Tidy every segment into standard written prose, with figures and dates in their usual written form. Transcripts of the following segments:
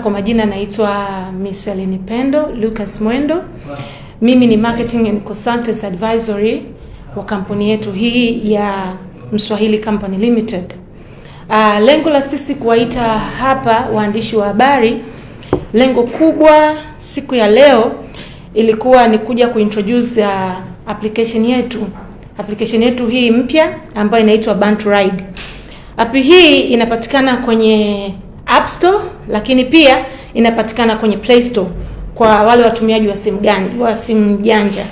Kwa majina naitwa Miss Elini Pendo Lucas Mwendo. Mimi ni Marketing and Consultants Advisory wa kampuni yetu hii ya Mswahili Company Limited. Lengo la sisi kuwaita hapa waandishi wa habari, lengo kubwa siku ya leo ilikuwa ni kuja kuintroduce application yetu hii mpya ambayo inaitwa Bantu Ride. App hii inapatikana kwenye App Store, lakini pia inapatikana kwenye Play Store kwa wale watumiaji wa simu janja.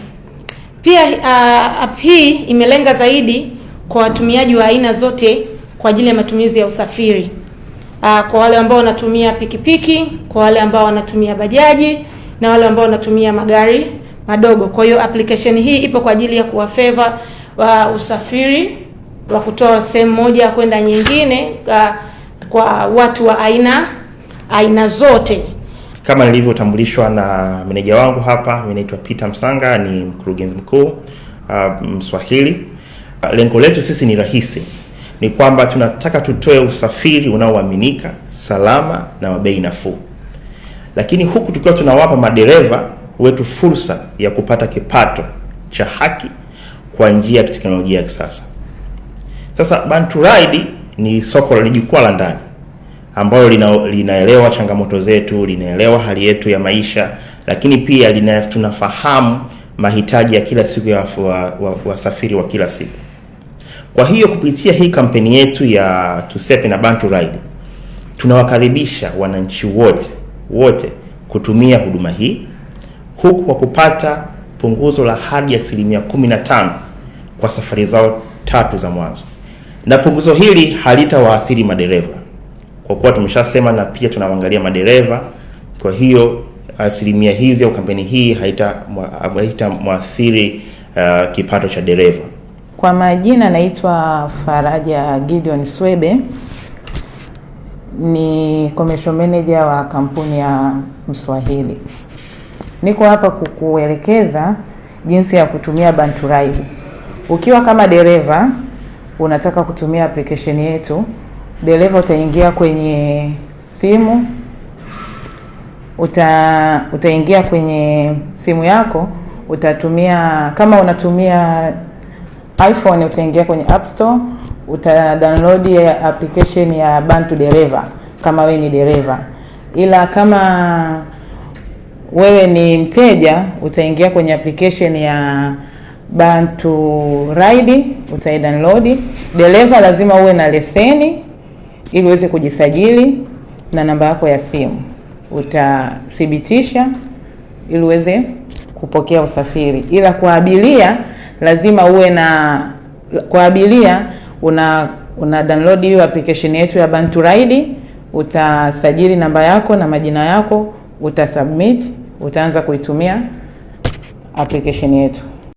Pia app hii imelenga zaidi kwa watumiaji wa aina zote kwa ajili ya matumizi ya usafiri. Kwa wale ambao wanatumia pikipiki, kwa wale ambao wanatumia bajaji na wale ambao wanatumia magari madogo. Kwa hiyo application hii ipo kwa ajili ya kuwafavor usafiri wa kutoa sehemu moja kwenda nyingine kwa watu wa aina zote. Kama nilivyotambulishwa na meneja wangu hapa, mimi naitwa Peter Msanga, ni mkurugenzi mkuu Mswahili. Lengo letu sisi ni rahisi. Ni kwamba tunataka tutoe usafiri unaoaminika, salama na wa bei nafuu. Lakini huku tukiwa tunawapa madereva wetu fursa ya kupata kipato cha haki kwa njia ya teknolojia ya kisasa. Sasa Bantu Ride ni soko la jukwaa la ndani ambalo linaelewa changamoto zetu, linaelewa hali yetu ya maisha, lakini pia tunafahamu mahitaji ya kila siku ya wasafiri wa kila siku. Kwa hiyo kupitia hii kampeni yetu ya Tusepe na Bantu Ride, tunawakaribisha wananchi wote kutumia huduma hii, huku kwa kupata punguzo la hadi 15% kwa safari zao 3 za mwanzo. Na punguzo hili halitawaathiri madereva, kwa kuwa tumeshasema na pia tunawaangalia madereva. Kwa hiyo asilimia hizi au kampeni hii haitamwathiri kipato cha dereva. Kwa majina naitwa Faraja Gideon Swebe, ni commercial manager wa kampuni ya Mswahili. Niko hapa kukuelekeza jinsi ya kutumia Bantu Ride. Ukiwa kama dereva unataka kutumia application yetu, dereva utaingia kwenye simu, utaingia kwenye simu yako, utatumia, kama unatumia iPhone utaingia kwenye App Store, download application ya Bantu Dereva kama wewe ni dereva. Ila kama wewe ni mteja utaingia kwenye application ya Bantu Ride, download. Dereva lazima uwe na leseni ili uweze kujisajili na namba yako ya simu. Utathibitisha ili uweze kupokea usafiri. Ila kwa abiria lazima uwe kwa abiria una download hiyo application yetu ya Bantu Ride, utasajili namba yako na majina yako, utasubmit, utaanza kuitumia application yetu.